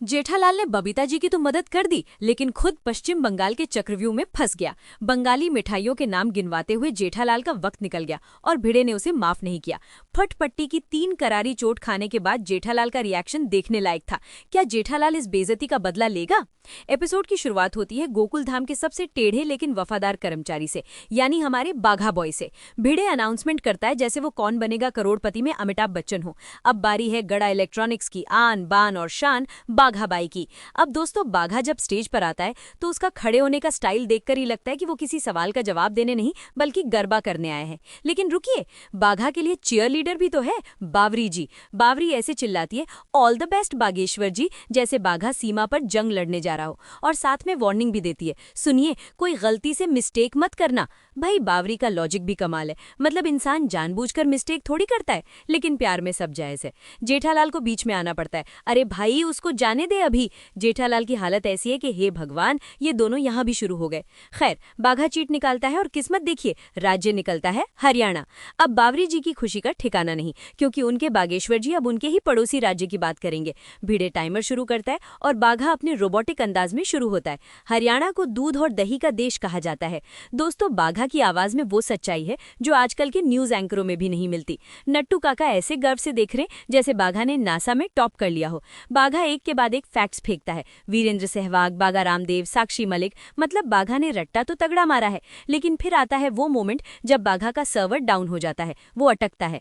जेठालाल ने बबीता जी की तो मदद कर दी, लेकिन खुद पश्चिम बंगाल के चक्रव्यूह में फंस गया। बंगाली मिठाइयों के नाम गिनवाते हुए जेठालाल का वक्त निकल गया और भिड़े ने उसे माफ नहीं किया। फटपट्टी की 3 करारी चोट खाने के बाद जेठालाल का रिएक्शन देखने लायक था। क्या जेठालाल इस बेइज्जती का बदला लेगा? एपिसोड की शुरुआत होती है गोकुल धाम के सबसे टेढ़े लेकिन वफादार कर्मचारी से, यानी हमारे बाघा बॉय से। भिड़े अनाउंसमेंट करता है जैसे वो कौन बनेगा करोड़पति में अमिताभ बच्चन हो। अब बारी है गड़ा इलेक्ट्रॉनिक्स की आन बान और शान बाघा बाई की। अब दोस्तों, बाघा जब स्टेज पर आता है तो उसका खड़े होने का स्टाइल देखकर ही लगता है कि वो किसी सवाल का जवाब देने नहीं बल्कि गरबा करने आए हैं। लेकिन रुकिए, बाघा के लिए चीयर लीडर भी तो है, बावरी जी। बावरी ऐसे चिल्लाती है, ऑल द बेस्ट बागेश्वर जी, जैसे बाघा सीमा पर जंग लड़ने जा रहा हो, और साथ में वार्निंग भी देती है, सुनिए कोई गलती से मिस्टेक मत करना। भाई, बावरी का लॉजिक भी कमाल है। मतलब इंसान जानबूझकर मिस्टेक थोड़ी करता है, लेकिन प्यार में सब जायज है। जेठालाल को बीच में आना पड़ता है, अरे भाई उसको जाने दे अभी। जेठालाल की हालत ऐसी है कि हे भगवान, ये दोनों यहाँ भी शुरू हो गए। खैर, बाघा चीट निकालता है और किस्मत देखिए, राज्य निकलता है हरियाणा। अब बावरी जी की खुशी का ठिकाना नहीं, क्योंकि उनके बागेश्वर जी अब उनके ही पड़ोसी राज्य की बात करेंगे। भिड़े टाइमर शुरू करता है और बाघा अपने रोबोटिक अंदाज में शुरू होता है। हरियाणा को दूध और दही का देश कहा जाता है। दोस्तों, बाघा की आवाज में वो सच्चाई है जो आजकल के न्यूज एंकरों में भी नहीं मिलती। नट्टू काका ऐसे गर्व से देख रहे जैसे बाघा ने नासा में टॉप कर लिया हो। बाघा एक के बाद एक फैक्ट्स फेंकता है, वीरेंद्र सहवाग, बाघा रामदेव, साक्षी मलिक। मतलब बाघा ने रट्टा तो तगड़ा मारा है, लेकिन फिर आता है वो मोमेंट जब बाघा का सर्वर डाउन हो जाता है, वो अटकता है।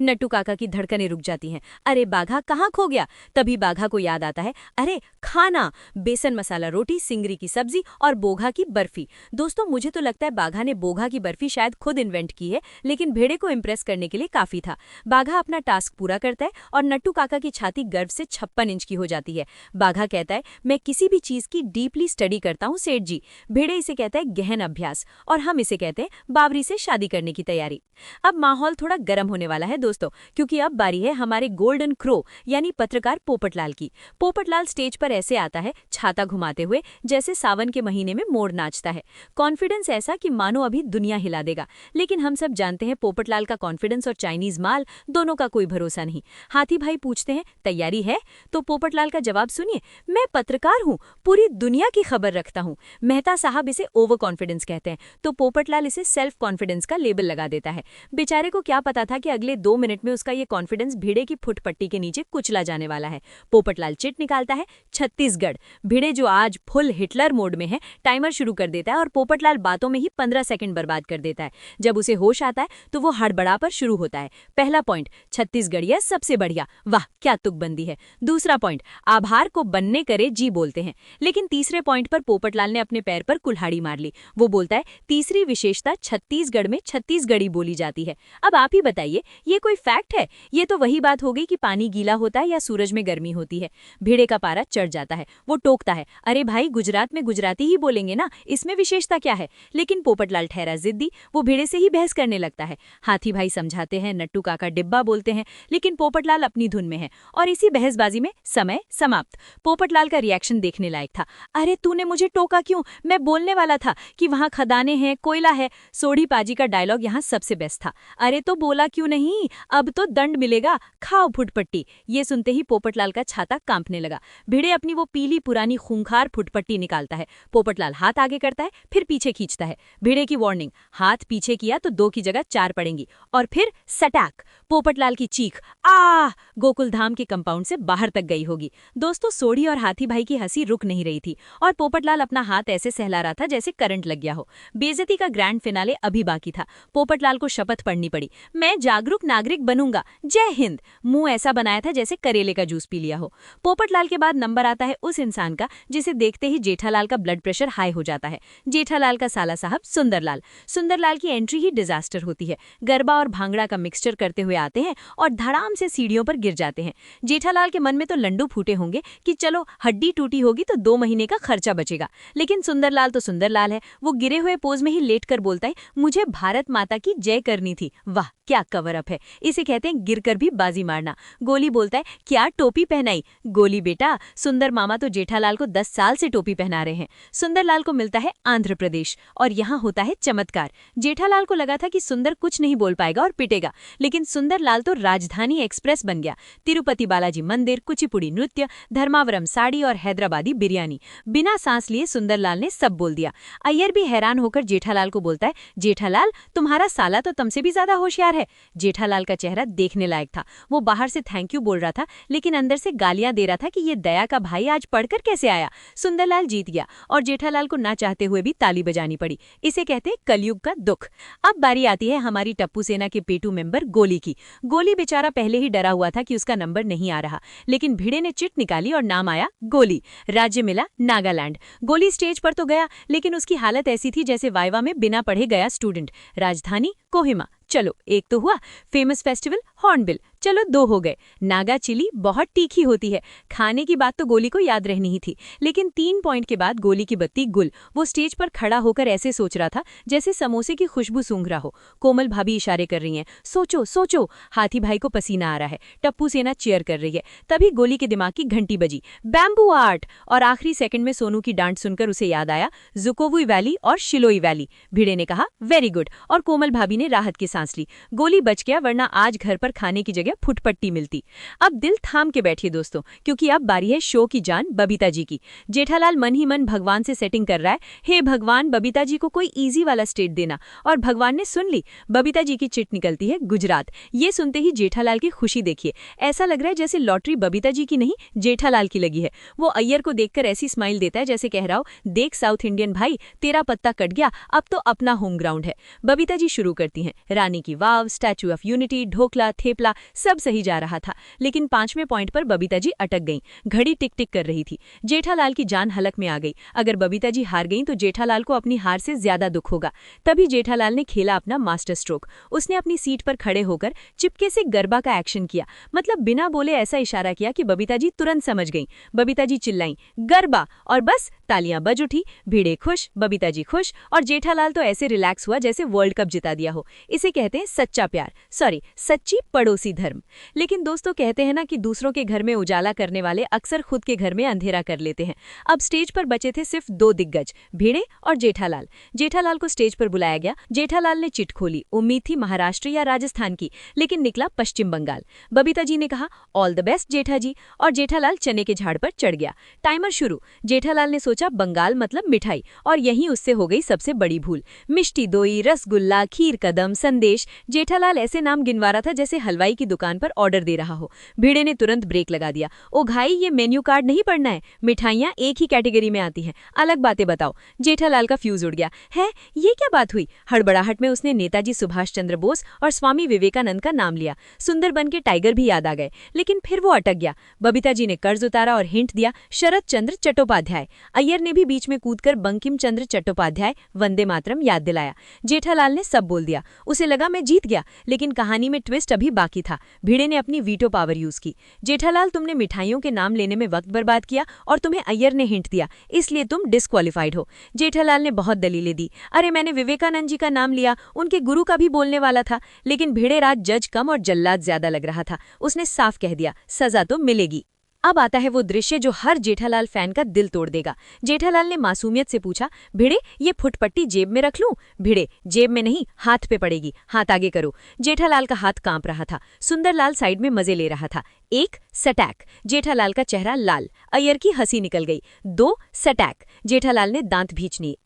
नट्टू काका की धड़कनें रुक जाती हैं। अरे बाघा कहाँ खो गया? तभी बाघा को याद आता है, अरे खाना, बेसन मसाला रोटी, सिंगरी की सब्जी और बोघा की बर्फी। दोस्तों, मुझे तो लगता है बाघा ने बोघा की बर्फी शायद खुद इन्वेंट की है, लेकिन भेड़े को इम्प्रेस करने के लिए काफी था। बाघा अपना टास्क पूरा करता है और नट्टू काका की छाती गर्व से 56 इंच की हो जाती है। बाघा कहता है, मैं किसी भी चीज की डीपली स्टडी करता हूँ सेठ जी। भेड़े इसे कहता है गहन अभ्यास, और हम इसे कहते हैं बावरी से शादी करने की तैयारी। अब माहौल थोड़ा गर्म होने वाला है दोस्तों, क्योंकि अब बारी है हमारे गोल्डन क्रो यानी पत्रकार पोपटलाल की। पोपटलाल स्टेज पर ऐसे आता है, छाता घुमाते हुए, जैसे सावन के महीने में मोर नाचता है। कॉन्फिडेंस ऐसा कि मानो अभी दुनिया हिला देगा। लेकिन हम सब जानते हैं पोपटलाल का कॉन्फिडेंस और चाइनीज माल दोनों का कोई भरोसा नहीं। हाथी भाई पूछते हैं, तैयारी है? तो पोपटलाल का जवाब सुनिए, मैं पत्रकार हूँ, पूरी दुनिया की खबर रखता हूँ। मेहता साहब इसे ओवर कॉन्फिडेंस कहते हैं, तो पोपटलाल इसे सेल्फ कॉन्फिडेंस का लेबल लगा देता है। बेचारे को क्या पता था कि अगले 2 मिनट में उसका ये कॉन्फिडेंस भिड़े की फुटपट्टी के नीचे कुचला जाने वाला है। पोपटलाल चिट निकालता है, छत्तीसगढ़। भिड़े जो आज फुल हिटलर मोड में है, टाइमर शुरू कर देता है और पोपटलाल बातों में ही 15 सेकंड बर्बाद कर देता है। जब उसे होश आता है तो वो हड़बड़ा पर शुरू होता है। पहला पॉइंट, छत्तीसगढ़िया सबसे बढ़िया, वाह क्या तुकबंदी है। दूसरा पॉइंट, आभार को बनने करे जी बोलते हैं। लेकिन तीसरे पॉइंट पर पोपटलाल ने अपने पैर पर कुल्हाड़ी मार ली। वो बोलता है, तीसरी विशेषता छत्तीसगढ़ में छत्तीसगढ़ी बोली जाती है। अब आप ही बताइए, ये कोई फैक्ट है? ये तो वही बात हो गई कि पानी गीला होता है या सूरज में गर्मी होती है। भिड़े का पारा चढ़ जाता है, वो टोकता है, अरे भाई गुजरात में गुजराती ही बोलेंगे ना, इसमें विशेषता क्या है? लेकिन पोपटलाल ठहरा जिद्दी, वो भिड़े से ही बहस करने लगता है। हाथी भाई समझाते हैं, नट्टू काका डिब्बा बोलते हैं, लेकिन पोपटलाल अपनी धुन में है और इसी बहसबाजी में समय समाप्त। पोपटलाल का रिएक्शन देखने लायक था। अरे तूने मुझे टोका क्यों? मैं बोलने वाला था कि वहां खदानें हैं, कोयला है। सोढ़ी पाजी का डायलॉग यहाँ सबसे बेस्ट था, अरे तो बोला क्यों नहीं, अब तो दंड मिलेगा, खाओ फुटपट्टी। ये सुनते ही पोपटलाल का छाता कांपने लगा। भिड़े अपनी वो पीली पुरानी खूंखार फुटपट्टी निकालता है। पोपटलाल हाथ आगे करता है, फिर पीछे खींचता है। भिड़े की वार्निंग, हाथ पीछे किया तो 2 की जगह 4 पड़ेंगी। और फिर सटैक, पोपटलाल की चीख आ गोकुल धाम के कंपाउंड से बाहर तक गई होगी। दोस्तों, सोढ़ी और हाथी भाई की हंसी रुक नहीं रही थी और पोपटलाल अपना हाथ ऐसे सहला रहा था जैसे करंट लग गया हो। बेइज्जती का ग्रैंड फिनाले अभी बाकी था। पोपटलाल को शपथ पढ़नी पड़ी, मैं जागरूक नागरिक बनूंगा, जय हिंद। मुंह ऐसा बनाया था जैसे करेले का जूस पी लिया हो। पोपटलाल के बाद नंबर आता है उस इंसान का जिसे देखते ही जेठालाल का ब्लड प्रेशर हाई हो जाता है। जेठालाल का साला साहब सुंदरलाल। सुंदरलाल की एंट्री ही डिजास्टर होती है। गरबा और भांगड़ा का मिक्सचर करते हुए आते हैं और धड़ाम से सीढ़ियों पर गिर जाते हैं। जेठालाल के मन में तो लंडू फूटे होंगे कि चलो हड्डी टूटी होगी तो 2 महीने का खर्चा बचेगा। लेकिन सुंदरलाल तो सुंदरलाल है, वो गिरे हुए पोज में ही लेट कर बोलता है, मुझे भारत माता की जय करनी थी। वाह क्या कवर अप है। इसे कहते हैं गिरकर भी बाजी मारना। गोली बोलता है, क्या टोपी पहनाई? गोली, बेटा सुंदर मामा तो जेठालाल को 10 साल से टोपी पहना रहे हैं। सुंदरलाल को मिलता है आंध्र प्रदेश और यहाँ होता है चमत्कार। जेठालाल को लगा था कि सुंदर कुछ नहीं बोल पाएगा और पिटेगा, लेकिन सुंदरलाल तो राजधानी एक्सप्रेस बन गया। तिरुपति बालाजी मंदिर, कुचिपुड़ी नृत्य, धर्मावरम साड़ी और हैदराबादी बिरयानी। बिना सांस लिए सुंदरलाल ने सब बोल दिया। अय्यर भी हैरान होकर जेठालाल को बोलता है, जेठालाल तुम्हारा साला तो तुमसे भी ज्यादा होशियार है। जेठालाल का चेहरा देखने लायक था। वो बाहर से थैंक यू बोल रहा था, लेकिन अंदर से गालियां दे रहा था कि ये दया का भाई आज पढ़कर कैसे आया। सुंदरलाल जीत गया और जेठालाल को ना चाहते हुए भी ताली बजानी पड़ी। इसे कहते हैं कलयुग का दुख। अब बारी आती है हमारी टप्पू सेना के पेटू मेंबर गोली की। गोली बेचारा पहले ही डरा हुआ था कि उसका नंबर नहीं आ रहा, लेकिन भिड़े ने चिट निकाली और नाम आया गोली। राज्य मिला नागालैंड। गोली स्टेज पर तो गया, लेकिन उसकी हालत ऐसी थी जैसे वाइवा में बिना पढ़े गया स्टूडेंट। राजधानी कोहिमा, चलो एक तो हुआ। फेमस फेस्टिवल हॉर्नबिल, चलो 2 हो गए। नागा चिली बहुत तीखी होती है। खाने की बात तो गोली को याद रहनी ही थी, लेकिन 3 पॉइंट के बाद गोली की बत्ती गुल। वो स्टेज पर खड़ा होकर ऐसे सोच रहा था जैसे समोसे की खुशबू सूंघ रहा हो। कोमल भाभी इशारे कर रही हैं, सोचो सोचो। हाथी भाई को पसीना आ रहा है। टप्पू सेना चीयर कर रही है। तभी गोली के दिमाग की घंटी बजी, बैम्बू आर्ट। और आखिरी सेकंड में सोनू की डांट सुनकर उसे याद आया जुकोवुई वैली और शिलोई वैली। भिड़े ने कहा वेरी गुड, और कोमल भाभी ने राहत की सांस ली। गोली बच गया, वरना आज घर पर खाने की जगह फुटपट्टी मिलती। अब दिल थाम के बैठिए दोस्तों, क्योंकि अब बारी है शो की जान बबीता जी की। जेठालाल मन ही मन भगवान से सेटिंग कर रहा है, हे भगवान बबीता जी को कोई इजी वाला स्टेट देना। और भगवान ने सुन ली। बबीता जी की चिट निकलती है गुजरात। ये सुनते ही जेठालाल की खुशी देखिए। ऐसा लग रहा है जैसे लॉटरी बबीता जी की नहीं जेठालाल की लगी है। वो अय्यर को देखकर ऐसी स्माइल देता है जैसे कह रहा हो, देख साउथ इंडियन भाई, तेरा पत्ता कट गया, अब तो अपना होम ग्राउंड है। बबीता जी शुरू करती हैं। Rani ki Vav, Statue of Unity, dhokla, thepla, सब सही जा रहा था, लेकिन 5वें पॉइंट पर बबीता जी अटक गईं। घड़ी टिक टिक कर रही थी। जेठालाल की जान हलक में आ गई। अगर बबीता जी हार गईं तो जेठालाल को अपनी हार से ज्यादा दुख होगा। तभी जेठालाल ने खेला अपना मास्टर स्ट्रोक। उसने अपनी सीट पर खड़े होकर चिपके से गरबा का एक्शन किया, मतलब बिना बोले ऐसा इशारा किया कि बबीता जी तुरंत समझ गईं। बबीता जी चिल्लाईं, गरबा, और बस तालियां बज उठी। भिड़े खुश, बबीता जी खुश, और जेठालाल तो ऐसे रिलैक्स हुआ जैसे वर्ल्ड कप जिता दिया हो। इसे कहते हैं सच्चा प्यार, सॉरी सच्ची पड़ोसी धर्म। लेकिन दोस्तों कहते हैं ना कि दूसरों के घर में उजाला करने वाले अक्सर खुद के घर में अंधेरा कर लेते हैं। अब स्टेज पर बचे थे सिर्फ 2 दिग्गज, भिड़े और जेठालाल। जेठालाल को स्टेज पर बुलाया गया। जेठालाल ने चिट खोली। उम्मीद थी महाराष्ट्र या राजस्थान की, लेकिन निकला पश्चिम बंगाल। बबीता जी ने कहा ऑल द बेस्ट जेठा जी, और जेठालाल चने के झाड़ पर चढ़ गया। टाइमर शुरू। जेठालाल ने सोचा बंगाल मतलब मिठाई, और यहीं उससे हो गई सबसे बड़ी भूल। मिष्टी दोई, रसगुल्ला, खीर कदम, संदेश। जेठालाल ऐसे नाम गिनवा रहा था जैसे हलवाई की दुकान पर ऑर्डर दे रहा हो। भिड़े ने तुरंत ब्रेक लगा दिया। ओ भाई, ये मेन्यू कार्ड नहीं पढ़ना है, मिठाइयाँ एक ही कैटेगरी में आती हैं, अलग बातें बताओ। जेठालाल का फ्यूज उड़ गया। है ये क्या बात हुई? हड़बड़ाहट में उसने नेताजी सुभाष चंद्र बोस और स्वामी विवेकानंद का नाम लिया। सुंदरबन के टाइगर भी याद आ गए, लेकिन फिर वो अटक गया। बबीता जी ने कर्ज उतारा और हिंट दिया शरद चंद्र चट्टोपाध्याय। अय्यर ने भी बीच में कूदकर बंकिम चंद्र चट्टोपाध्याय वंदे मातरम याद दिलाया। जेठालाल ने सब बोल दिया। उसे लगा मैं जीत गया, लेकिन कहानी में ट्विस्ट अभी बाकी था। भिड़े ने अपनी वीटो पावर यूज की। जेठालाल, तुमने मिठाइयों के नाम लेने में वक्त बर्बाद किया और तुम्हें अय्यर ने हिंट दिया, इसलिए तुम डिस्क्वालिफाइड हो। जेठालाल ने बहुत दलीलें दी। अरे मैंने विवेकानंद जी का नाम लिया, उनके गुरु का भी बोलने वाला था। लेकिन भिड़े राज जज कम और जल्लाद ज्यादा लग रहा था। उसने साफ कह दिया सजा तो मिलेगी। अब आता है वो दृश्य जो हर जेठालाल फैन का दिल तोड़ देगा। जेठालाल ने मासूमियत से पूछा, भिड़े ये फुटपट्टी जेब में रख लूं? भिड़े, जेब में नहीं, हाथ पे पड़ेगी, हाथ आगे करो। जेठालाल का हाथ कांप रहा था। सुंदरलाल साइड में मजे ले रहा था। 1 सटैक, जेठालाल का चेहरा लाल। अय्यर की हंसी निकल गई। 2 सटैक, जेठालाल ने दांत भींचनी।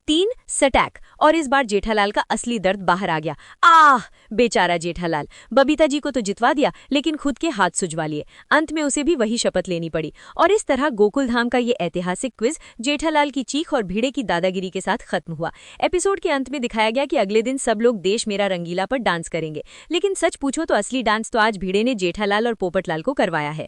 3 सटैक, और इस बार जेठालाल का असली दर्द बाहर आ गया। आह, बेचारा जेठालाल। बबीता जी को तो जितवा दिया, लेकिन खुद के हाथ सुजवा लिए। अंत में उसे भी वही शपथ लेनी पड़ी। और इस तरह गोकुलधाम का ये ऐतिहासिक क्विज जेठालाल की चीख और भिड़े की दादागिरी के साथ खत्म हुआ। एपिसोड के अंत में दिखाया गया कि अगले दिन सब लोग देश मेरा रंगीला पर डांस करेंगे, लेकिन सच पूछो तो असली डांस तो आज भिड़े ने जेठालाल और पोपटलाल को करवाया है।